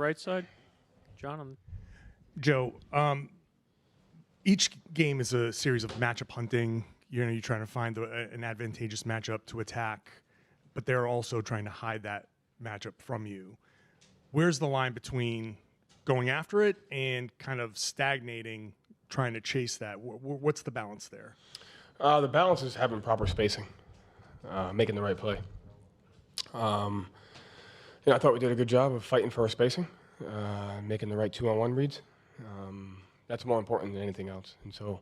Right side, John. Joe, each game is a series of matchup hunting. You're trying to find an advantageous matchup to attack, but they're also trying to hide that matchup from you. Where's the line between going after it and kind of stagnating, trying to chase that? What's the balance there? The balance is having proper spacing, making the right play. I thought we did a good job of fighting for our spacing, making the right 2-on-1 reads. That's more important than anything else. And so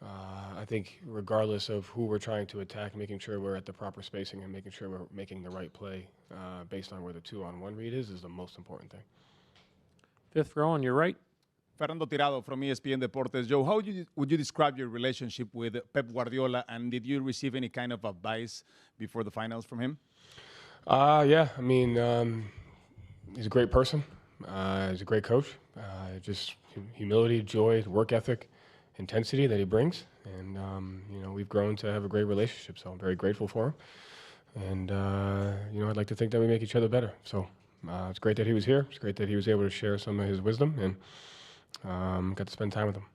I think regardless of who we're trying to attack, making sure we're at the proper spacing and making sure we're making the right play based on where the 2-on-1 read is the most important thing. Fifth row on your right. Fernando Tirado from ESPN Deportes. Joe, how would you describe your relationship with Pep Guardiola, and did you receive any kind of advice before the finals from him? Yeah, I mean, he's a great person. He's a great coach. Just humility, joy, work ethic, intensity that he brings. And, we've grown to have a great relationship, so I'm very grateful for him. And, I'd like to think that we make each other better. So it's great that he was here. It's great that he was able to share some of his wisdom and got to spend time with him.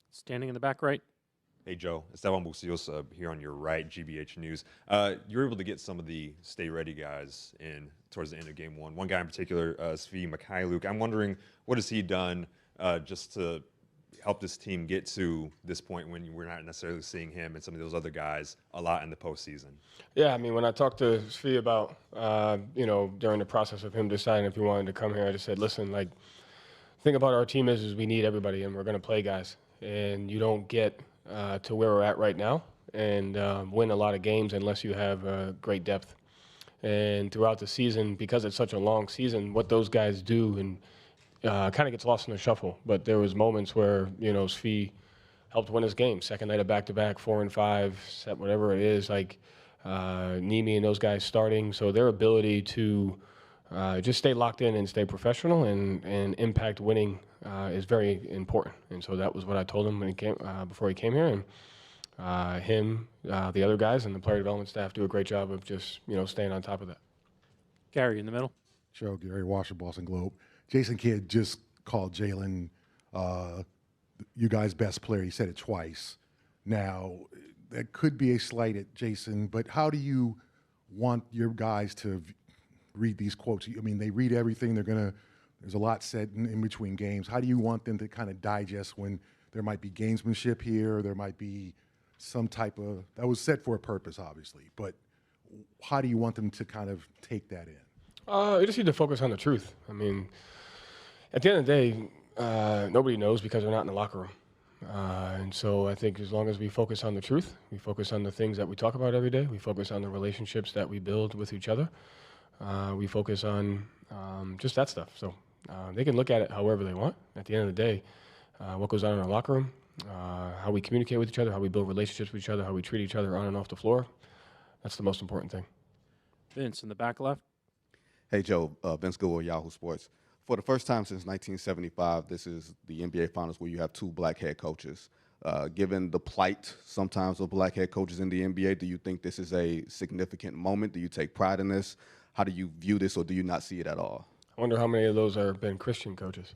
Standing in the back right. Hey, Joe. Esteban Buciosa here on your right, GBH News. You were able to get some of the stay-ready guys in towards the end of Game 1. One guy in particular, Svi Mikhailuk. I'm wondering, what has he done just to help this team get to this point when we're not necessarily seeing him and some of those other guys a lot in the postseason? Yeah, I mean, when I talked to Svi about, during the process of him deciding if he wanted to come here, I just said, listen, the thing about our team is we need everybody, and we're going to play guys. And you don't get to where we're at right now and win a lot of games unless you have great depth. And throughout the season, because it's such a long season, what those guys do and kind of gets lost in the shuffle. But there was moments where, Svi helped win his game. Second night of back-to-back, 4 and 5, set whatever it is, Nimi and those guys starting. So their ability to just stay locked in and stay professional and impact winning is very important. And so that was what I told him when he came before he came here. And the other guys, and the player development staff do a great job of just staying on top of that. Gary in the middle. Joe, Gary Washer, Boston Globe. Jason Kidd just called Jaylen you guys' best player. He said it twice. Now, that could be a slight at Jason, but how do you want your guys to read these quotes? I mean, they read everything. There's a lot said in between games. How do you want them to kind of digest when there might be gamesmanship here, there might be some type of, that was set for a purpose, obviously, but how do you want them to kind of take that in? You just need to focus on the truth. I mean, at the end of the day, nobody knows because they're not in the locker room. And so I think as long as we focus on the truth, we focus on the things that we talk about every day, we focus on the relationships that we build with each other, we focus on just that stuff. So they can look at it however they want. At the end of the day, what goes on in our locker room, how we communicate with each other, how we build relationships with each other, how we treat each other on and off the floor, that's the most important thing. Vince in the back left. Hey, Joe. Vince Goodwill, Yahoo Sports. For the first time since 1975, this is the NBA Finals where you have two black head coaches. Given the plight sometimes of black head coaches in the NBA, do you think this is a significant moment? Do you take pride in this? How do you view this, or do you not see it at all? I wonder how many of those are been Christian coaches.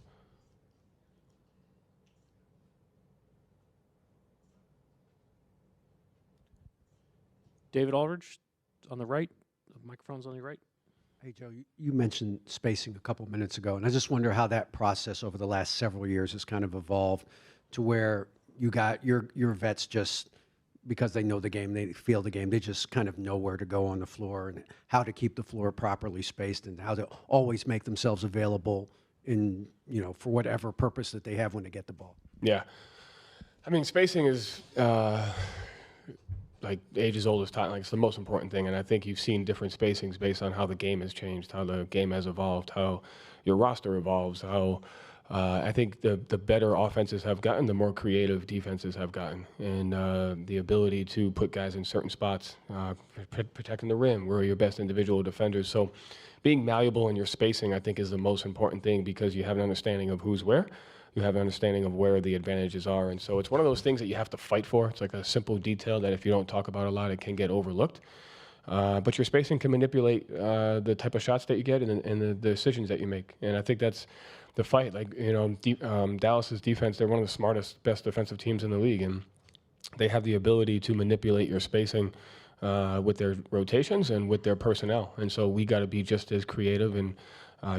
David Aldridge on the right. The microphone's on your right. Hey, Joe, you mentioned spacing a couple minutes ago, and I just wonder how that process over the last several years has kind of evolved to where you got your vets just, because they know the game, they feel the game, they just kind of know where to go on the floor and how to keep the floor properly spaced and how to always make themselves available in, for whatever purpose that they have when they get the ball. Yeah. I mean, spacing is like age as old as time. Like, it's the most important thing. And I think you've seen different spacings based on how the game has changed, how the game has evolved, how your roster evolves, how I think the better offenses have gotten, the more creative defenses have gotten. And the ability to put guys in certain spots, protecting the rim, where are your best individual defenders. So being malleable in your spacing, I think, is the most important thing, because you have an understanding of who's where. You have an understanding of where the advantages are. And so it's one of those things that you have to fight for. It's like a simple detail that if you don't talk about a lot, it can get overlooked. But your spacing can manipulate the type of shots that you get and the decisions that you make. And I think that's the fight. Like, Dallas's defense, they're one of the smartest, best defensive teams in the league. And they have the ability to manipulate your spacing with their rotations and with their personnel. And so we got to be just as creative and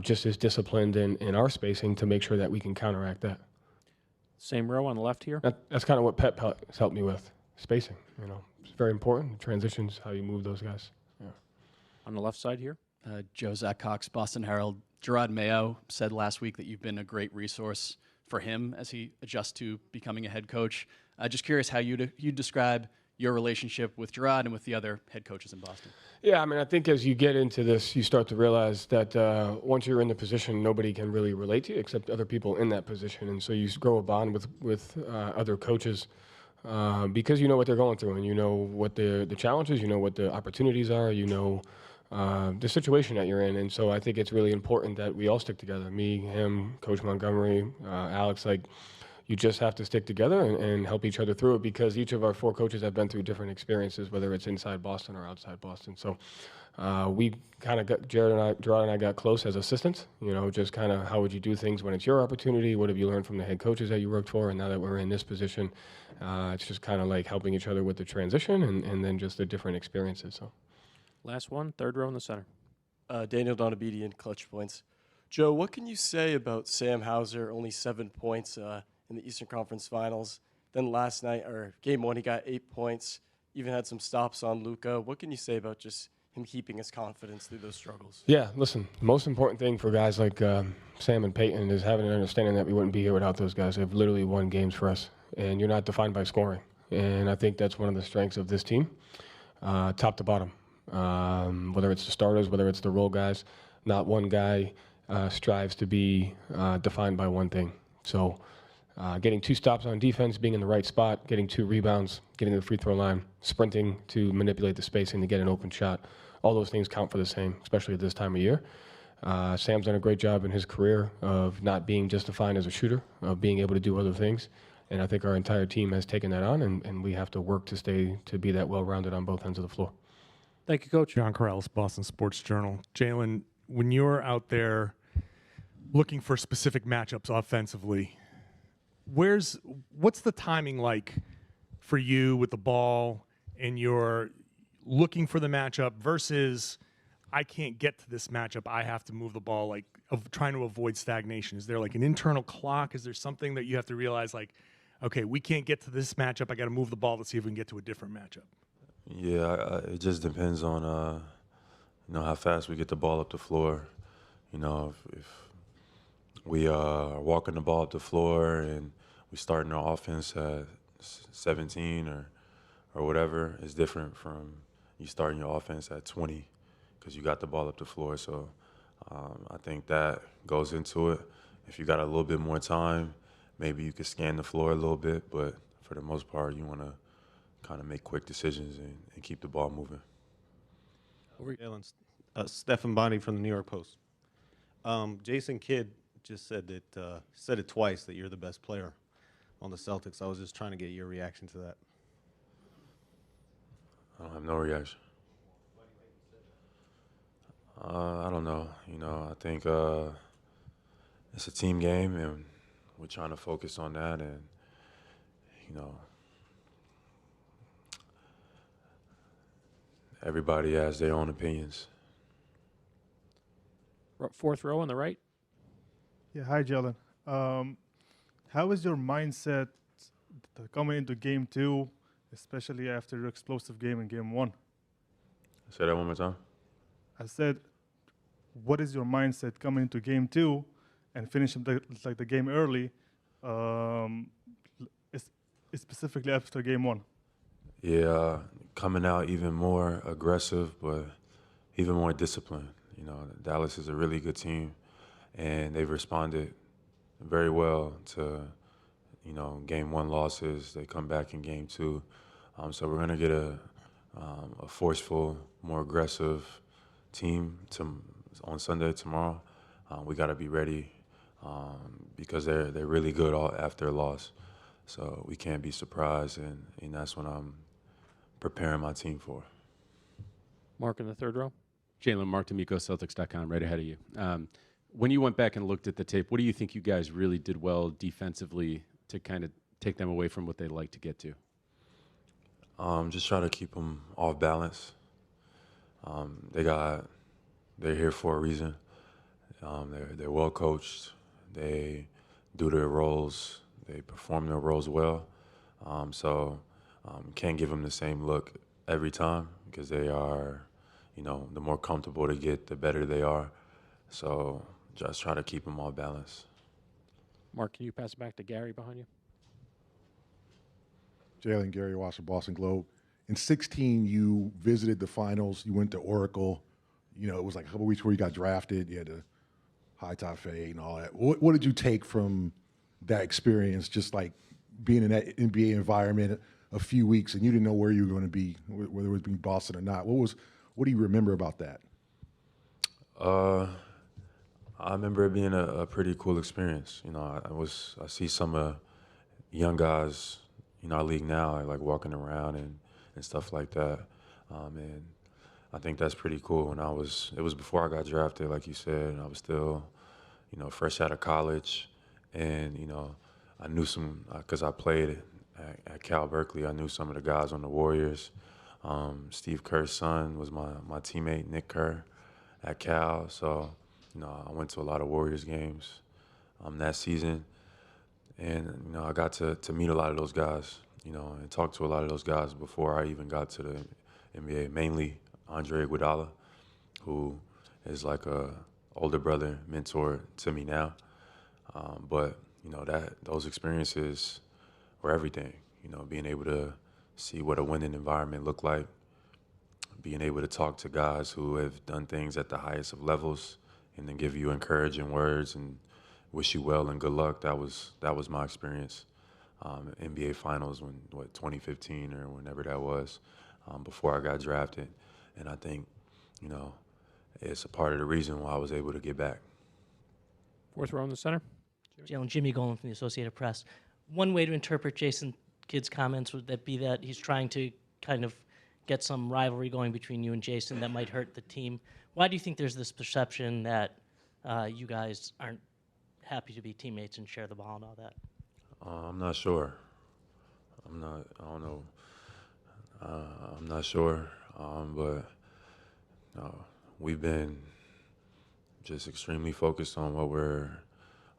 just as disciplined in our spacing to make sure that we can counteract that. Same row on the left here. That's kind of what Pep has helped me with, spacing. It's very important. Transitions, how you move those guys. Yeah. On the left side here. Joe Zach Cox, Boston Herald. Gerard Mayo said last week that you've been a great resource for him as he adjusts to becoming a head coach. Just curious how you describe your relationship with Gerard and with the other head coaches in Boston. Yeah, I mean, I think as you get into this, you start to realize that once you're in the position, nobody can really relate to you except other people in that position. And so you grow a bond with other coaches because you know what they're going through and you know what the challenges, you know what the opportunities are, you know the situation that you're in. And so I think it's really important that we all stick together, me, him, Coach Montgomery, Alex, you just have to stick together and help each other through it because each of our 4 coaches have been through different experiences, whether it's inside Boston or outside Boston. So we kind of got, Gerard and I got close as assistants, just kind of how would you do things when it's your opportunity? What have you learned from the head coaches that you worked for? And now that we're in this position, it's just kind of like helping each other with the transition and then just the different experiences. So, last one, third row in the center. Daniel Donabedian, Clutch Points. Joe, what can you say about Sam Hauser, only 7 points in the Eastern Conference Finals? Then last night, or game 1, he got 8 points, even had some stops on Luka. What can you say about just him keeping his confidence through those struggles? Yeah, listen, the most important thing for guys like Sam and Peyton is having an understanding that we wouldn't be here without those guys. They've literally won games for us, and you're not defined by scoring. And I think that's one of the strengths of this team, top to bottom. Whether it's the starters, whether it's the role guys, not one guy strives to be defined by one thing. So getting 2 stops on defense, being in the right spot, getting 2 rebounds, getting to the free throw line, sprinting to manipulate the spacing to get an open shot. All those things count for the same, especially at this time of year. Sam's done a great job in his career of not being just defined as a shooter, of being able to do other things. And I think our entire team has taken that on, and we have to work to be that well-rounded on both ends of the floor. Thank you, Coach. John Corrales, Boston Sports Journal. Jaylen, when you're out there looking for specific matchups offensively, what's the timing like for you with the ball and you're looking for the matchup versus I can't get to this matchup, I have to move the ball, of trying to avoid stagnation? Is there an internal clock? Is there something that you have to realize okay, we can't get to this matchup, I got to move the ball to see if we can get to a different matchup? Yeah, it just depends on how fast we get the ball up the floor. If we are walking the ball up the floor and we starting our offense at 17 or whatever, it's different from you starting your offense at 20 because you got the ball up the floor. So I think that goes into it. If you got a little bit more time, maybe you could scan the floor a little bit, but for the most part, you want to kind of make quick decisions and keep the ball moving. Stephen Bonnie from the New York Post. Jason Kidd just said it twice that you're the best player on the Celtics. I was just trying to get your reaction to that. I don't have no reaction. I don't know. I think it's a team game, and we're trying to focus on that. And everybody has their own opinions. Fourth row on the right. Yeah, hi, Jaylen. How is your mindset coming into Game 2, especially after your explosive game in Game 1? Say that one more time. I said, what is your mindset coming into Game 2 and finishing the game early, specifically after Game 1? Yeah, coming out even more aggressive, but even more disciplined. Dallas is a really good team, and they've responded very well to, Game 1 losses. They come back in Game 2. So we're going to get a forceful, more aggressive team on Sunday tomorrow. We got to be ready because they're really good after a loss. So we can't be surprised, and that's what I'm preparing my team for. Mark in the third row. Jaylen, Mark D'Amico, Celtics.com, right ahead of you. When you went back and looked at the tape, what do you think you guys really did well defensively to kind of take them away from what they'd like to get to? Just try to keep them off balance. They're here for a reason. They're well coached. They do their roles. They perform their roles well. Can't give them the same look every time because they are, the more comfortable they get, the better they are. So just try to keep them off balance. Mark, can you pass it back to Gary behind you? Jalen, Gary Wasser, Boston Globe. In 16, you visited the finals. You went to Oracle. It was like a couple weeks where you got drafted. You had to high top fade and all that. What did you take from that experience, just like being in that NBA environment a few weeks and you didn't know where you were going to be, whether it was being Boston or not? What do you remember about that? I remember it being a pretty cool experience. I see some young guys, our league now, like walking around and stuff like that. And I think that's pretty cool. It was before I got drafted, like you said, and I was still, fresh out of college. And, I knew some, because I played at Cal Berkeley, I knew some of the guys on the Warriors. Steve Kerr's son was my teammate, Nick Kerr, at Cal. So, I went to a lot of Warriors games that season. And, I got to meet a lot of those guys, and talk to a lot of those guys before I even got to the NBA, mainly Andre Iguodala, who is like a older brother, mentor to me now. But those experiences were everything, being able to see what a winning environment looked like, being able to talk to guys who have done things at the highest of levels and then give you encouraging words and wish you well and good luck. That was my experience. NBA Finals 2015 or whenever that was, before I got drafted. And I think, it's a part of the reason why I was able to get back. Fourth row in the center. Jalen, Jimmy Golan from the Associated Press. One way to interpret Jason Kidd's comments would that be that he's trying to kind of get some rivalry going between you and Jason that might hurt the team. Why do you think there's this perception that you guys aren't happy to be teammates and share the ball and all that? I'm not sure. I don't know. I'm not sure. But we've been just extremely focused on what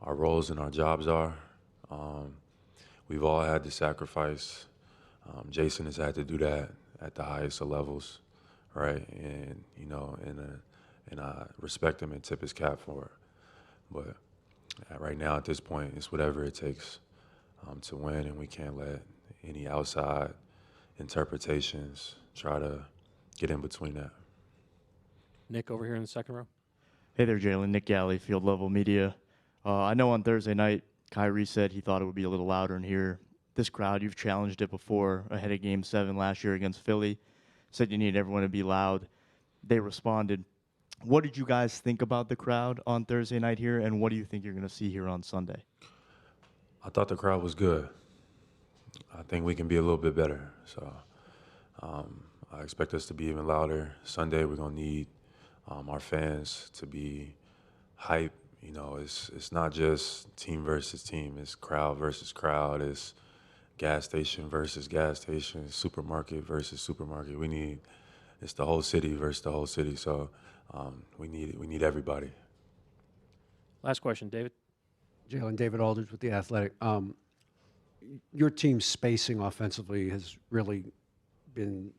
our roles and our jobs are. We've all had to sacrifice. Jason has had to do that at the highest of levels, right? And and I respect him and tip his cap for it. But right now, at this point, it's whatever it takes to win, and we can't let any outside interpretations try to get in between that. Nick over here in the second row. Hey there, Jalen. Nick Galley, Field Level Media. I know on Thursday night, Kyrie said he thought it would be a little louder in here. This crowd, you've challenged it before ahead of Game 7 last year against Philly. Said you need everyone to be loud. They responded. What did you guys think about the crowd on Thursday night here, and what do you think you're going to see here on Sunday? I thought the crowd was good. I think we can be a little bit better. So I expect us to be even louder. Sunday, we're going to need our fans to be hype. It's not just team versus team. It's crowd versus crowd. It's gas station versus gas station. Supermarket versus supermarket. It's the whole city versus the whole city. So we need everybody. Last question, David. Jalen, David Aldridge with The Athletic. Your team's spacing offensively has really been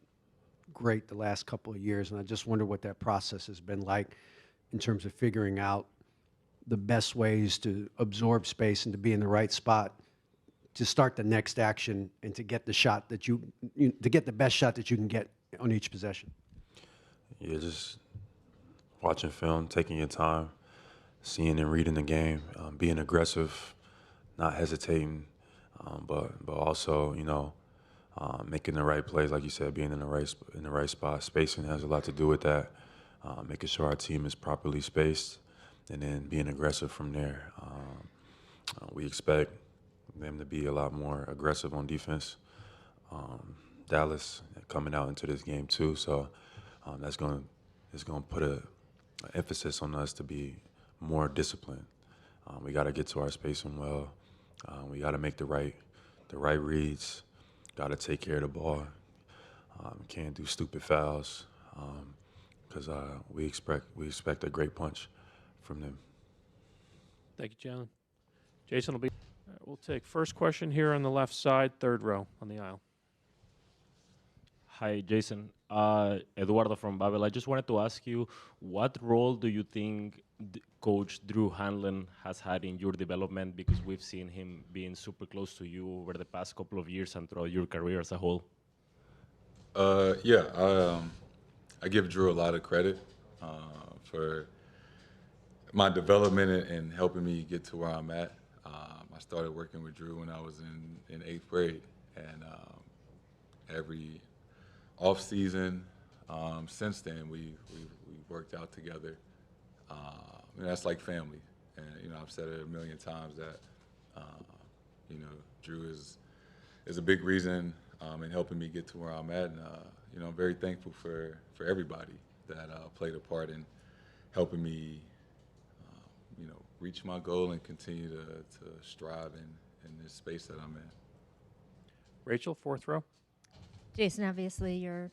great the last couple of years, and I just wonder what that process has been like in terms of figuring out the best ways to absorb space and to be in the right spot to start the next action and to get the shot that to get the best shot that you can get on each possession. Yeah, just watching film, taking your time, seeing and reading the game, being aggressive, not hesitating, but also making the right plays, like you said, being in the right spot. Spacing has a lot to do with that. Making sure our team is properly spaced, and then being aggressive from there. We expect them to be a lot more aggressive on defense. Dallas coming out into this game too, so That's going to put an emphasis on us to be more disciplined. We got to get to our spacing well. We got to make the right reads. Got to take care of the ball. Can't do stupid fouls because we expect a great punch from them. Thank you, Jaylen. Jason will be. All right, we'll take first question here on the left side, third row on the aisle. Hi, Jason. Eduardo from Babel. I just wanted to ask you, what role do you think Coach Drew Hanlon has had in your development? Because we've seen him being super close to you over the past couple of years and throughout your career as a whole. I give Drew a lot of credit for my development and helping me get to where I'm at. I started working with Drew when I was in 8th grade, and every off season since then we worked out together. That's like family, and I've said it a million times that Drew is a big reason in helping me get to where I'm at, and I'm very thankful for everybody that played a part in helping me reach my goal and continue to strive in this space that I'm in. Rachel, fourth row. Jason, obviously your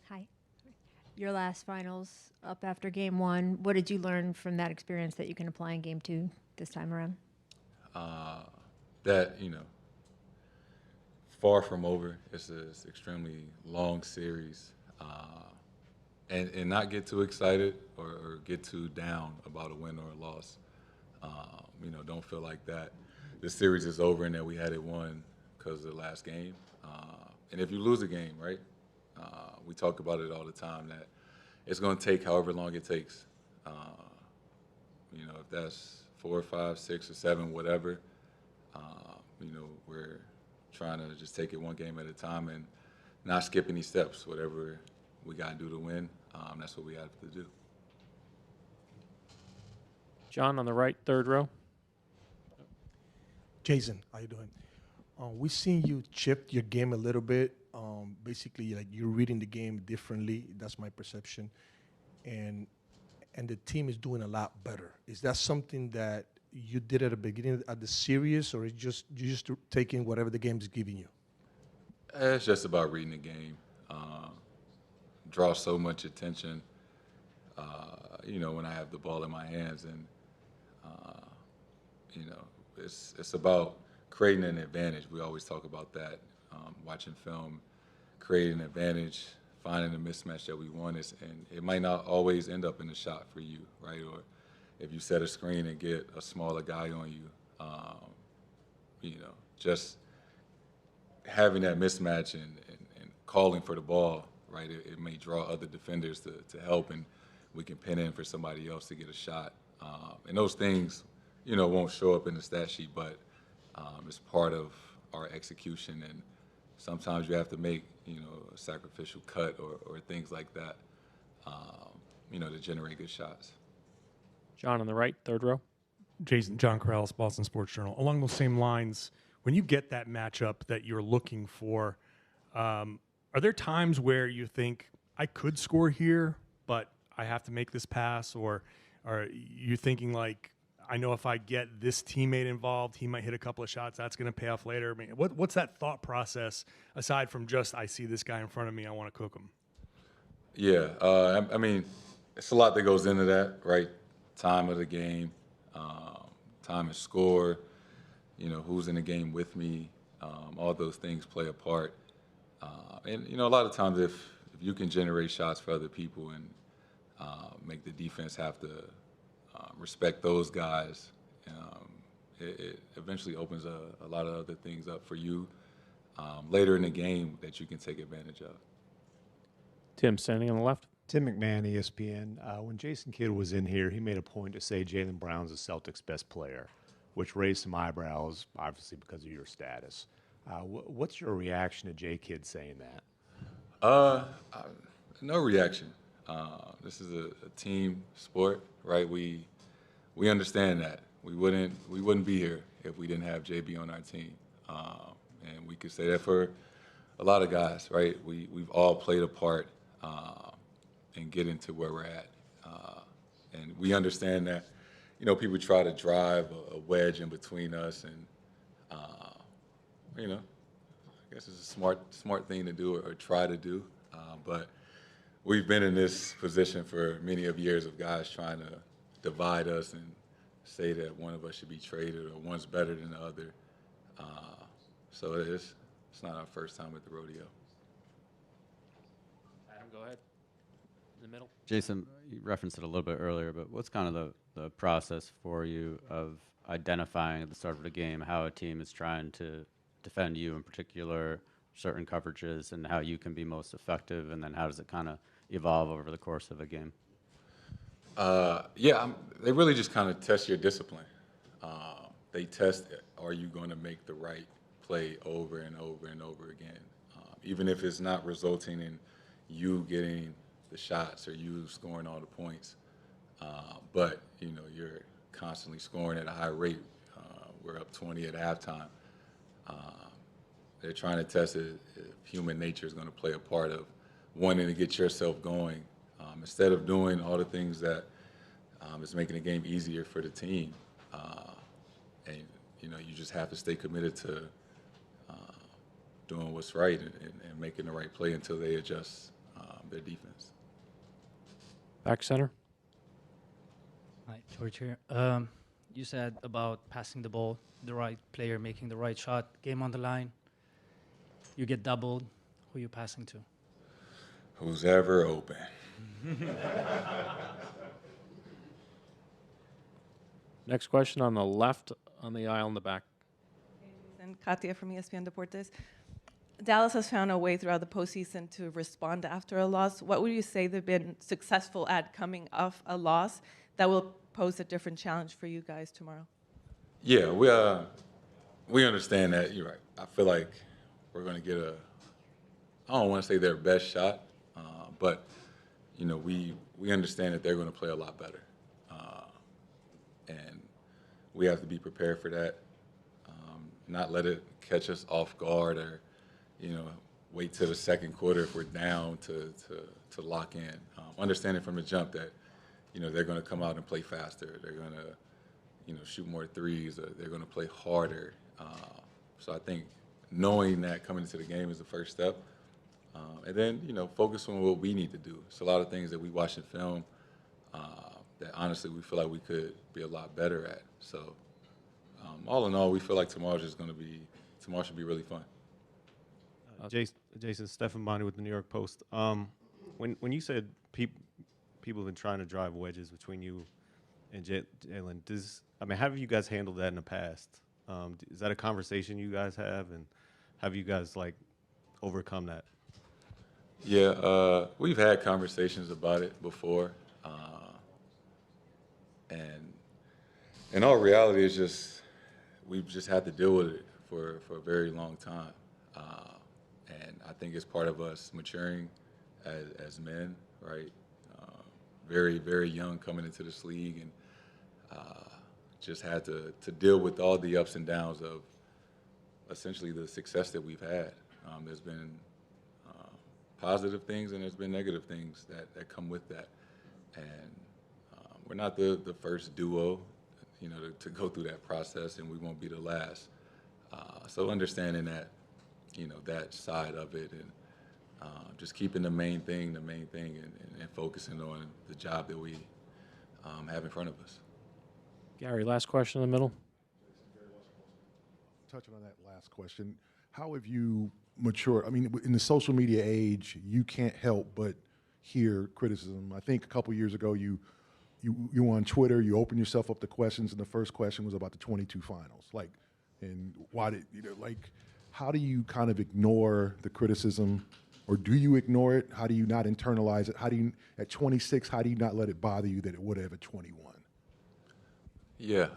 last finals up after game 1. What did you learn from that experience that you can apply in game 2 this time around? That far from over. It's an extremely long series, and not get too excited or get too down about a win or a loss. Don't feel like that the series is over and that we had it won because of the last game. And if you lose a game, right, we talk about it all the time that it's going to take however long it takes. If that's 4, 5, 6, or 7, whatever, we're trying to just take it one game at a time and not skip any steps. Whatever we got to do to win, that's what we have to do. John on the right, third row. Jason, how you doing? We've seen you shift your game a little bit. Basically, like you're reading the game differently. That's my perception, and the team is doing a lot better. Is that something that you did at the beginning of the series, or is you just taking whatever the game is giving you? It's just about reading the game. Draw so much attention. When I have the ball in my hands, and it's about creating an advantage. We always talk about that. Watching film, creating an advantage, finding a mismatch that we want, and it might not always end up in a shot for you, right? Or if you set a screen and get a smaller guy on you, just having that mismatch and calling for the ball, right? It may draw other defenders to help, and we can pin in for somebody else to get a shot. And those things, won't show up in the stat sheet, but it's part of our execution. And sometimes you have to make, a sacrificial cut or things like that, to generate good shots. John on the right, third row. John Corrales, Boston Sports Journal. Along those same lines, when you get that matchup that you're looking for, are there times where you think, I could score here, but I have to make this pass? Or are you thinking like, I know if I get this teammate involved, he might hit a couple of shots, that's going to pay off later? I mean, what's that thought process, aside from just, I see this guy in front of me, I want to cook him? Yeah, I mean, it's a lot that goes into that, right? Time of the game, time to score, who's in the game with me, all those things play a part. And, a lot of times if you can generate shots for other people and make the defense have to respect those guys, it eventually opens a lot of other things up for you later in the game that you can take advantage of. Tim, standing on the left. Tim McMahon, ESPN. When Jason Kidd was in here, he made a point to say Jaylen Brown's the Celtics' best player, which raised some eyebrows, obviously because of your status. What's your reaction to Jay Kidd saying that? No reaction. This is a team sport, right? We understand that. We wouldn't be here if we didn't have JB on our team. And we could say that for a lot of guys, right? We've all played a part and getting to where we're at. And we understand that, you know, people try to drive a wedge in between us, and you know, I guess it's a smart thing to do or try to do. But we've been in this position for many of years of guys trying to divide us and say that one of us should be traded or one's better than the other. So it's not our first time at the rodeo. Adam, go ahead. In the middle. Jayson, you referenced it a little bit earlier, but what's kind of the process for you of identifying at the start of the game how a team is trying to defend you, in particular, certain coverages, and how you can be most effective, and then how does it kind of evolve over the course of a game? They really just kind of test your discipline. They test, are you going to make the right play over and over and over again, even if it's not resulting in you getting the shots or you scoring all the points. But, you know, you're constantly scoring at a high rate. We're up 20 at halftime. They're trying to test if human nature is going to play a part of wanting to get yourself going. Instead of doing all the things that is making the game easier for the team. And, you know, you just have to stay committed to doing what's right and making the right play until they adjust their defense. Back center. Hi, George here. You said about passing the ball, the right player making the right shot, game on the line. You get doubled. Who are you passing to? Who's ever open. Next question on the left on the aisle in the back. And Katia from ESPN Deportes. Dallas has found a way throughout the postseason to respond after a loss. What would you say they've been successful at coming off a loss that will pose a different challenge for you guys tomorrow? Yeah, we understand that. You're right. I feel like we're going to get I don't want to say their best shot, but, you know, we understand that they're going to play a lot better. And we have to be prepared for that, not let it catch us off guard or, you know, wait till the second quarter if we're down to lock in. Understanding from the jump that, you know, they're going to come out and play faster. They're going to, you know, shoot more threes. They're going to play harder. So I think knowing that coming into the game is the first step. And then, you know, focus on what we need to do. It's a lot of things that we watch in film that honestly we feel like we could be a lot better at. So all in all, we feel like tomorrow should be really fun. Jayson, Stephan Bonnie with the New York Post. When you said people have been trying to drive wedges between you and Jaylen, how have you guys handled that in the past? Is that a conversation you guys have, and have you guys overcome that? Yeah, we've had conversations about it before, and in all reality, it's just we've just had to deal with it for a very long time, and I think it's part of us maturing as men, right? Very, very young coming into this league, and just had to deal with all the ups and downs of essentially the success that we've had. There's been positive things and there's been negative things that come with that. And we're not the first duo, you know, to go through that process, and we won't be the last. So understanding that, you know, that side of it, and just keeping the main thing, and focusing on the job that we have in front of us. Gary, last question in the middle. Touching on that last question, how have you matured? I mean, in the social media age, you can't help but hear criticism. I think a couple years ago, you on Twitter, you opened yourself up to questions, and the first question was about the 22 finals. And why did, how do you kind of ignore the criticism, or do you ignore it? How do you not internalize it? How do you, at 26, how do you not let it bother you that it would have at 21? Yeah,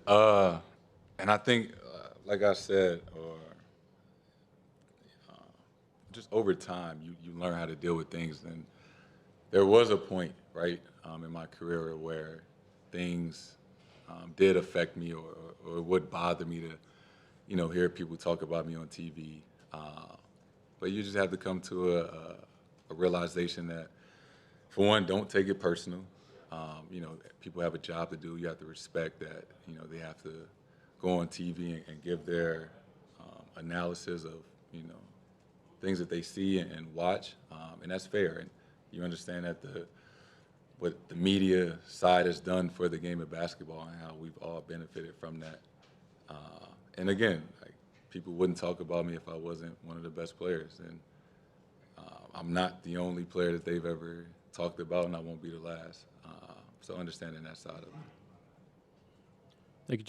and I think, like I said, just over time, you learn how to deal with things. And there was a point, right, in my career where things did affect me, or it would bother me to, you know, hear people talk about me on TV. But you just have to come to a realization that, for one, don't take it personal. You know, people have a job to do. You have to respect that, you know, they have to go on TV and give their analysis of, you know, things that they see and watch, and that's fair. And you understand that what the media side has done for the game of basketball and how we've all benefited from that. And again, like, people wouldn't talk about me if I wasn't one of the best players. And I'm not the only player that they've ever talked about, and I won't be the last. So understanding that side of it.